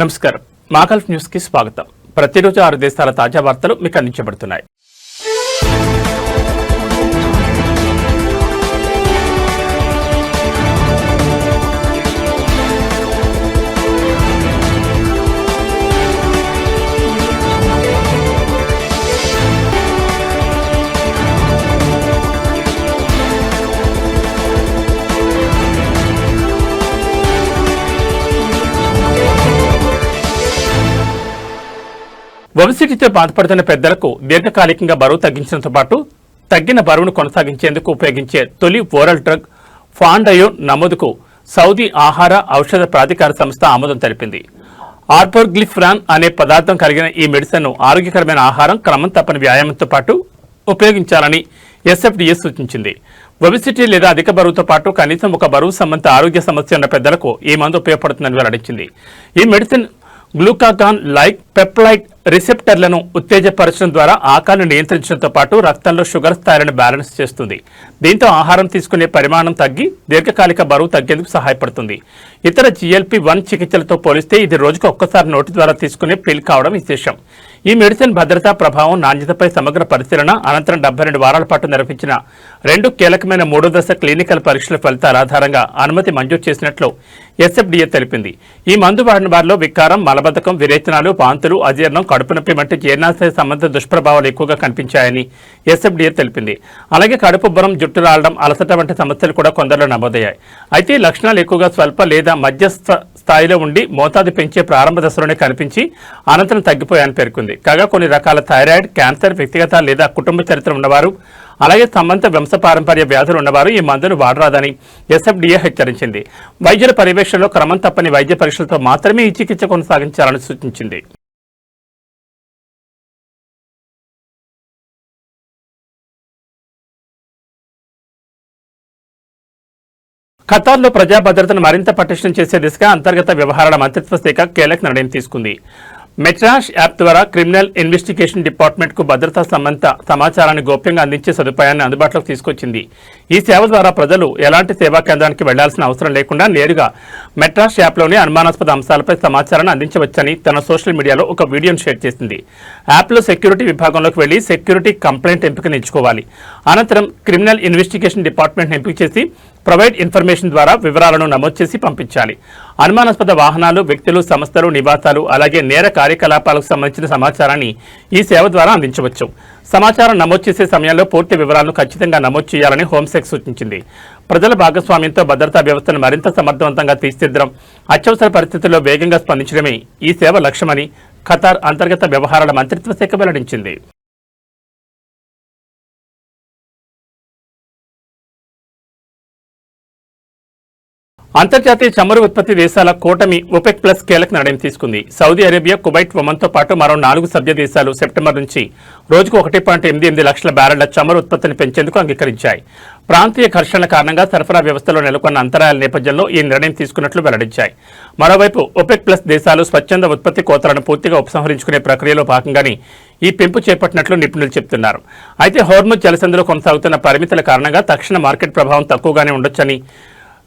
నమస్కారం. మాగల్ఫ్ న్యూస్ కి స్వాగతం. ప్రతిరోజు 6 దేశాల తాజా వార్తలు మీకు అందించబడుతున్నాయి. ఒబెసిటీతో బాధపడుతున్న పెద్దలకు దీర్ఘకాలికంగా బరువు తగ్గించడంతో పాటు తగ్గిన బరువును కొనసాగించేందుకు ఉపయోగించే తొలి ఓరల్ డ్రగ్ ఫాండయోన్ నమోదుకు సౌదీ ఆహార ఔషధ ప్రాధికార సంస్థ ఆమోదం తెలిపింది. ఆర్బోగ్లిఫ్రాన్ అనే పదార్థం కలిగిన ఈ మెడిసిన్ను ఆరోగ్యకరమైన ఆహారం, క్రమం తప్పని వ్యాయామంతో పాటు ఉపయోగించాలని ఎస్ఎఫ్డిఏ సూచించింది. ఒబెసిటీ లేదా అధిక బరువుతో పాటు కనీసం ఒక బరువు సంబంధిత ఆరోగ్య సమస్య ఉన్న పెద్దలకు ఈ మందు ఉపయోగపడుతుందని వెల్లడించింది. ఈ మెడిసిన్ గ్లూకాగాన్ లైక్ పెప్టైడ్ రిసెప్టర్లను ఉత్తేజపరచడం ద్వారా ఆకలిని నియంత్రించడంతో పాటు రక్తంలో షుగర్ స్థాయిలను బ్యాలెన్స్ చేస్తుంది. దీంతో ఆహారం తీసుకునే పరిమాణం తగ్గి దీర్ఘకాలిక బరువు తగ్గేందుకు సహాయపడుతుంది. ఇతర GLP-1 చికిత్సలతో పోలిస్తే ఇది రోజుకు ఒక్కసారి నోటి ద్వారా తీసుకునే పిల్ కావడం విశేషం. ఈ మెడిసిన్ భద్రత, ప్రభావం, నాణ్యతపై సమగ్ర పరిశీలన అనంతరం 72 వారాల పాటు నిర్వహించిన 2 కీలకమైన 3వ దశ క్లినికల్ పరీక్షల ఫలితాల ఆధారంగా అనుమతి మంజూరు చేసినట్లు ఎస్ఎఫ్డిఏ తెలిపింది. ఈ మందు వాడిన వారిలో వికారం, మలబద్ధకం, విరేచనాలు, వాంతులు, అజీర్ణం, కడుపు నొప్పి వంటి జీర్ణాశయ సంబంధ దుష్ప్రభావాలు ఎక్కువగా కనిపించాయని ఎస్ఎఫ్డిఏ తెలిపింది. అలాగే కడుపుబ్బరం, జుట్టు రాలడం, అలసట వంటి సమస్యలు కూడా కొందరిలో నమోదయ్యాయి. అయితే ఈ లక్షణాలు ఎక్కువగా స్వల్ప లేదా మధ్యస్థ స్థాయిలో ఉండి మోతాదు పెంచే ప్రారంభ దశలోనే కనిపించి అనంతరం తగ్గిపోయాయని పేర్కొంది. కాగా కొన్ని రకాల థైరాయిడ్, క్యాన్సర్, వ్యక్తిగత లేదా కుటుంబ చరిత్ర ఉన్నవారు, అలాగే సంబంధిత వంశపారంపర్య వ్యాధులు ఉన్నవారు ఈ మందును వాడరాదని ఎస్ఎఫ్డిఏ హెచ్చరించింది. వైద్యుల పర్యవేక్షణలో క్రమం తప్పని వైద్య పరీక్షలతో మాత్రమే ఈ చికిత్స కొనసాగించాలని సూచించింది. ఖతార్లో ప్రజా భద్రతను మరింత పటిష్టం చేసే దిశగా అంతర్గత వ్యవహారాల మంత్రిత్వ శాఖ కీలక నిర్ణయం తీసుకుంది. మెట్రాష్ యాప్ ద్వారా క్రిమినల్ ఇన్వెస్టిగేషన్ డిపార్ట్మెంట్కు భద్రతా సంబంధిత సమాచారాన్ని గోప్యంగా అందించే సదుపాయాన్ని అందుబాటులోకి తీసుకొచ్చింది. ఈ సేవ ద్వారా ప్రజలు ఎలాంటి సేవా కేంద్రానికి వెళ్లాల్సిన అవసరం లేకుండా నేరుగా మెట్రాష్ యాప్లోనే అనుమానాస్పద అంశాలపై సమాచారాన్ని అందించవచ్చని తన సోషల్ మీడియాలో ఒక వీడియోను షేర్ చేసింది. యాప్లో సెక్యూరిటీ విభాగంలోకి వెళ్లి సెక్యూరిటీ కంప్లైంట్ ఎంపికను ఎంచుకోవాలి. అనంతరం క్రిమినల్ ఇన్వెస్టిగేషన్ డిపార్ట్మెంట్ని ఎంపిక చేసి ప్రొవైడ్ ఇన్ఫర్మేషన్ ద్వారా వివరాలను నమోదు చేసి పంపించాలి. అనుమానాస్పద వాహనాలు, వ్యక్తులు, సంస్థలు, నివాసాలు, అలాగే నేర కార్యకలాపాలకు సంబంధించిన సమాచారాన్ని ఈ సేవ ద్వారా అందించవచ్చు. సమాచారం నమోదు చేసే సమయంలో పూర్తి వివరాలను ఖచ్చితంగా నమోదు చేయాలని హోంశాఖ సూచించింది. ప్రజల భాగస్వామ్యంతో భద్రతా వ్యవస్థను మరింత సమర్థవంతంగా తీర్చిదిద్దడం, అత్యవసర పరిస్థితుల్లో వేగంగా స్పందించడమే ఈ సేవ లక్ష్యమని ఖతార్ అంతర్గత వ్యవహారాల మంత్రిత్వ శాఖ వెల్లడించింది. అంతర్జాతీయ చమురు ఉత్పత్తి దేశాల కూటమి OPEC ప్లస్ కీలక నిర్ణయం తీసుకుంది. సౌదీ అరేబియా, కువైట్, ఒమన్తో పాటు మరో 4 సభ్య దేశాలు సెప్టెంబర్ నుంచి రోజుకు 1.88 లక్షల బ్యారెళ్ల చమురు ఉత్పత్తిని పెంచేందుకు అంగీకరించాయి. ప్రాంతీయ ఘర్షణల కారణంగా సరఫరా వ్యవస్థలో నెలకొన్న అంతరాయాల నేపథ్యంలో ఈ నిర్ణయం తీసుకున్నట్లు వెల్లడించాయి. మరోవైపు OPEC ప్లస్ దేశాలు స్వచ్ఛంద ఉత్పత్తి కోతలను పూర్తిగా ఉపసంహరించుకునే ప్రక్రియలో భాగంగానే ఈ పెంపు చేపట్టినట్లు నిపుణులు చెబుతున్నారు. అయితే హోర్ముజ్ జలసంధిలో కొనసాగుతున్న పరిమితుల కారణంగా తక్షణ మార్కెట్ ప్రభావం తక్కువగానే ఉండొచ్చని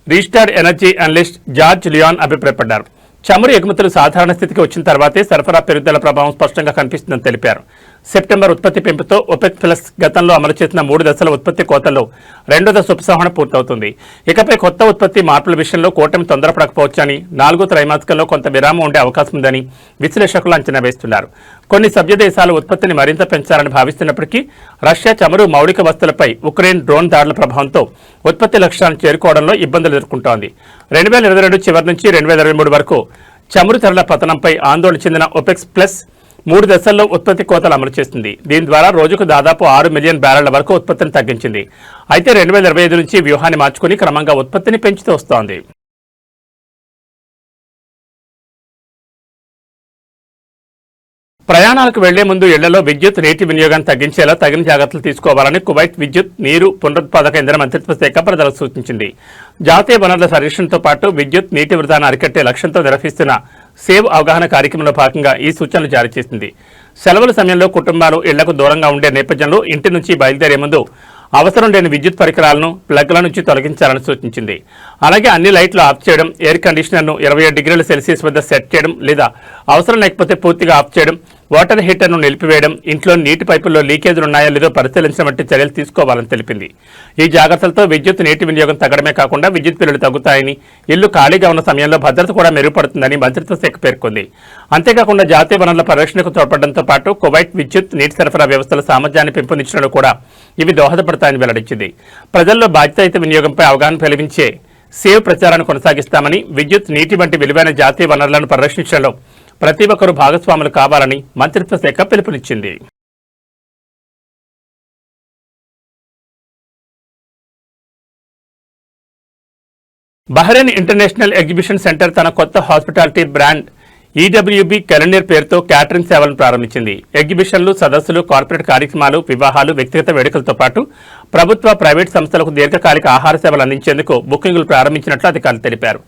రీస్టార్డ్ ఎనర్జీ అనలిస్ట్ జార్జ్ లియాన్ అభిప్రాయపడ్డారు. చమురు ఎగుమతులు సాధారణ స్థితికి వచ్చిన తర్వాతే సరఫరా పెరుగుదల ప్రభావం స్పష్టంగా కనిపిస్తుందని తెలిపారు. సెప్టెంబర్ ఉత్పత్తి పెంపుతో OPEC ప్లస్ గతంలో అమలు చేసిన 3 దశల ఉత్పత్తి కోతల్లో 2వ దశ ఉపసంహరణ పూర్తవుతుంది. ఇకపై కొత్త ఉత్పత్తి మార్పుల విషయంలో కూటమి తొందరపడకపోవచ్చని, 4వ త్రైమాసికంలో కొంత విరామం ఉండే అవకాశం ఉందని విశ్లేషకులు అంచనా వేస్తున్నారు. కొన్ని సభ్య దేశాలు ఉత్పత్తిని మరింత పెంచాలని భావిస్తున్నప్పటికీ రష్యా చమురు మౌలిక వస్తువులపై ఉక్రెయిన్ డ్రోన్ దాడుల ప్రభావంతో ఉత్పత్తి లక్ష్యాలను చేరుకోవడంలో ఇబ్బందులు ఎదుర్కొంటోంది. 2022 చివరి నుంచి 2023 వరకు చమురు ధరల పతనంపై ఆందోళన చెందిన OPEC ప్లస్ 3 దశల్లో ఉత్పత్తి కోతలు అమలు చేస్తుంది. దీని ద్వారా రోజుకు దాదాపు 6 మిలియన్ బ్యారెళ్ల వరకు ఉత్పత్తిని తగ్గించింది. అయితే 2025 నుంచి వ్యూహాన్ని మార్చుకుని క్రమంగా ఉత్పత్తిని పెంచుతూ వస్తోంది. ప్రయాణాలకు వెళ్లే ముందు ఇళ్లలో విద్యుత్, నీటి వినియోగాన్ని తగ్గించేలా తగిన జాగ్రత్తలు తీసుకోవాలని కువైట్ విద్యుత్, నీరు, పునరుత్పాదక ఇంధన మంత్రిత్వ శాఖ ప్రజలకు సూచించింది. జాతీయ వనరుల పరిరక్షణతో పాటు విద్యుత్, నీటి వృధాను అరికట్టే లక్ష్యంతో నిర్వహిస్తున్న సేవ్ అవగాహన కార్యక్రమంలో భాగంగా ఈ సూచనలు జారీ చేసింది. సెలవుల సమయంలో కుటుంబాలు ఇళ్లకు దూరంగా ఉండే నేపథ్యంలో ఇంటి నుంచి బయలుదేరే ముందు అవసరం లేని విద్యుత్ పరికరాలను ప్లగ్ల నుంచి తొలగించాలని సూచించింది. అలాగే అన్ని లైట్లు ఆఫ్ చేయడం, ఎయిర్ కండిషనర్ను 27 డిగ్రీల సెల్సియస్ వద్ద సెట్ చేయడం లేదా అవసరం లేకపోతే పూర్తిగా ఆఫ్ చేయడం, వాటర్ హీటర్ను నిలిపివేయడం, ఇంట్లో నీటి పైపుల్లో లీకేజీలు ఉన్నాయో లేదో పరిశీలించడం వంటి చర్యలు తీసుకోవాలని తెలిపింది. ఈ జాగ్రత్తలతో విద్యుత్ నీటి వినియోగం తగ్గడమే కాకుండా విద్యుత్ బిల్లులు తగ్గుతాయని, ఇల్లు ఖాళీగా ఉన్న సమయంలో భద్రత కూడా మెరుగుపడుతుందని మంత్రిత్వ శాఖ పేర్కొంది. అంతేకాకుండా జాతీయ వనరుల పరిరక్షణకు తోడ్పడడంతో పాటు కువైట్ విద్యుత్ నీటి సరఫరా వ్యవస్థల సామర్థ్యాన్ని పెంపొందించడంలో కూడా ఇవి దోహదపడతాయని వెల్లడించింది. ప్రజల్లో బాధ్యతాయుత వినియోగంపై అవగాహన కలిగించే సేవ్ ప్రచారాన్ని కొనసాగిస్తామని, విద్యుత్ నీటి వంటి విలువైన జాతీయ వనరులను పరిరక్షించడంలో ప్రతి ఒక్కరూ భాగస్వాములు కావాలని మంత్రిత్వ శాఖ పిలుపునిచ్చింది. బహ్రెయిన్ ఇంటర్నేషనల్ ఎగ్జిబిషన్ సెంటర్ తన కొత్త హాస్పిటాలిటీ బ్రాండ్ ఈడబ్ల్యూబీ కెలెండర్ పేరుతో క్యాటరింగ్ సేవలను ప్రారంభించింది. ఎగ్జిబిషన్లు, సదస్సులు, కార్పొరేట్ కార్యక్రమాలు, వివాహాలు, వ్యక్తిగత వేడుకలతో పాటు ప్రభుత్వ, ప్రైవేట్ సంస్థలకు దీర్ఘకాలిక ఆహార సేవలు అందించేందుకు బుకింగులు ప్రారంభించినట్లు అధికారులు తెలిపారు.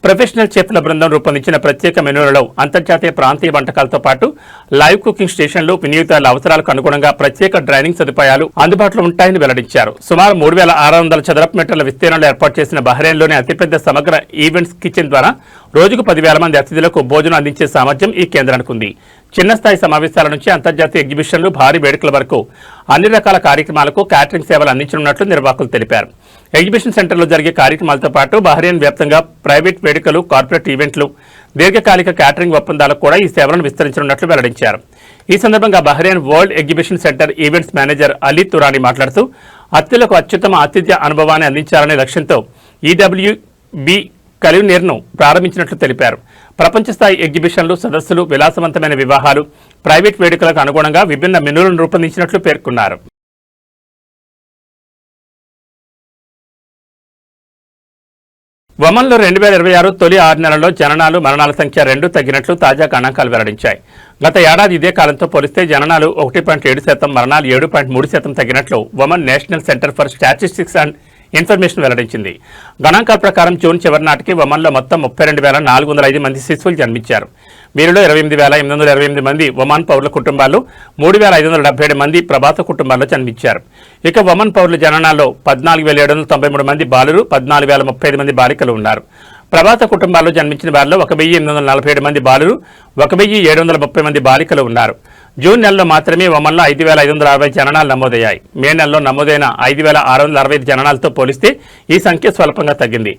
ప్రొఫెషనల్ చెఫ్ల బృందం రూపొందించిన ప్రత్యేక మెనూలలో అంతర్జాతీయ, ప్రాంతీయ వంటకాలతో పాటు లైవ్ కుకింగ్ స్టేషన్లు, వినియోగదారుల అవసరాలకు అనుగుణంగా ప్రత్యేక డ్రైనింగ్ సదుపాయాలు అందుబాటులో ఉంటాయని వెల్లడించారు. సుమారు 3600 చదరపు మీటర్ల విస్తీర్ణంలో ఏర్పాటు చేసిన బహ్రెయిన్లోని అతిపెద్ద సమగ్ర ఈవెంట్స్ కిచెన్ ద్వారా రోజుకు 10,000 మంది అతిథులకు భోజనం అందించే సామర్థ్యం ఈ కేంద్రానికి ఉంది. చిన్న స్థాయి సమావేశాల నుంచి అంతర్జాతీయ ఎగ్జిబిషన్లు, భారీ వేడుకల వరకు అన్ని రకాల కార్యక్రమాలకు క్యాటరింగ్ సేవలు అందించనున్నట్లు నిర్వాహకులు తెలిపారు. ఎగ్జిబిషన్ సెంటర్లో జరిగే కార్యక్రమాలతో పాటు బహ్రెయిన్ వ్యాప్తంగా ప్రైవేట్ వేడుకలు, కార్పొరేట్ ఈవెంట్లు, దీర్ఘకాలిక క్యాటరింగ్ ఒప్పందాలకు కూడా ఈ సేవలను విస్తరించనున్నట్లు వెల్లడించారు. ఈ సందర్భంగా Bahrain world exhibition centre events manager Ali Turani మాట్లాడుతూ అతిథులకు అత్యుత్తమ ఆతిథ్య అనుభవాన్ని అందించాలనే లక్ష్యంతో ఈడబ్ల్యూబీ కలివ్నేర్ను ప్రారంభించినట్లు తెలిపారు. ప్రపంచ స్థాయి ఎగ్జిబిషన్లు, సదస్సులు, విలాసవంతమైన వివాహాలు, ప్రైవేట్ వేడుకలకు అనుగుణంగా విభిన్న మెనూలను రూపొందించినట్లు పేర్కొన్నారు. ఒమన్లో 2026 తొలి 6 నెలల్లో జననాలు, మరణాల సంఖ్య 2 తగ్గినట్లు తాజా గణాంకాలు వెల్లడించాయి. గత ఏడాది ఇదే కాలంతో పోలిస్తే జననాలు 1.7%, మరణాలు 7.3% తగ్గినట్లు Oman national centre for statistics and information వెల్లడించింది. గణాంకాల ప్రకారం జూన్ చివరి నాటికి ఒమన్లో మొత్తం 32,405 మంది శిశువులు జన్మించారు. వీరిలో 28,828 మంది ఒమాన్ పౌరుల కుటుంబాల్లో, 3,577 మంది ప్రవాస కుటుంబాల్లో జన్మించారు. ఇక ఒమన్ పౌరుల జననాల్లో 14,793 మంది బాలురు, 14,035 మంది బాలికలు ఉన్నారు. ప్రవాస కుటుంబాల్లో జన్మించిన వారిలో 1,847 మంది బాలురు, 1,730 మంది బాలికలు ఉన్నారు. జూన్ నెలలో మాత్రమే ఒమన్లో 5,560 జననాలు నమోదయ్యాయి. మే నెలలో నమోదైన 5,665 జననాలతో పోలిస్తే ఈ సంఖ్య స్వల్పంగా తగ్గింది.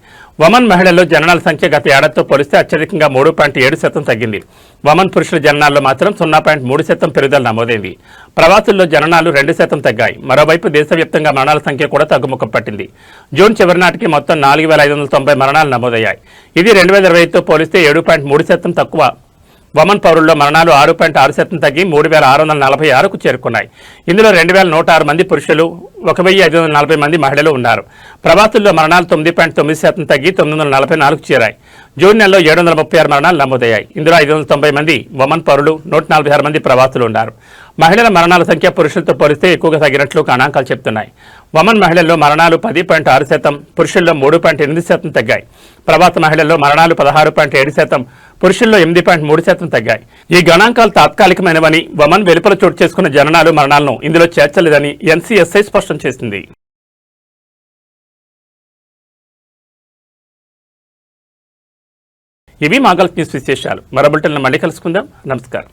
ఒమన్ మహిళల్లో జననాల సంఖ్య గత ఏడాదితో పోలిస్తే అత్యధికంగా 3.7% తగ్గింది. ఒమన్ పురుషుల జననాల్లో మాత్రం 0.3% పెరుగుదల నమోదైంది. ప్రవాసుల్లో జననాలు 2% తగ్గాయి. మరోవైపు దేశవ్యాప్తంగా మరణాల సంఖ్య కూడా తగ్గుముఖం పట్టింది. జూన్ చివరి నాటికి మొత్తం 4,590 మరణాలు నమోదయ్యాయి. ఇది 2025తో పోలిస్తే 7.3% తక్కువ. ఒమన్ పౌరుల్లో మరణాలు 6.6% తగ్గి 3,646కు చేరుకున్నాయి. ఇందులో 2,106 మంది పురుషులు, 1,540 మంది మహిళలు ఉన్నారు. ప్రవాసుల్లో మరణాలు 9.9% తగ్గి 944కు చేరాయి. జూన్ నెలలో 736 మరణాలు నమోదయ్యాయి. ఇందులో 590 మంది ఒమన్ పౌరులు, 146 మంది ప్రవాసులు ఉన్నారు. మహిళల మరణాల సంఖ్య పురుషులతో పోలిస్తే ఎక్కువగా తగ్గినట్లు గణాంకాలు చెబుతున్నాయి. ఒమన్ మహిళల్లో మరణాలు 10.6%, పురుషుల్లో 3.8% తగ్గాయి. ప్రవాస మహిళల్లో మరణాలు 16.7%, పురుషుల్లో 8.3% తగ్గాయి. ఈ గణాంకాలు తాత్కాలికమైనవని, ఒమన్ వెలుపల చోటు చేసుకున్న జననాలు, మరణాలను ఇందులో చేర్చలేదని ఎన్సీఎస్ఐ స్పష్టం చేసింది. ఇవి మా గల్ఫ్ న్యూస్ విశేషాలు. మరో బులెటిన్లో మళ్ళీ కలుసుకుందాం. నమస్కారం.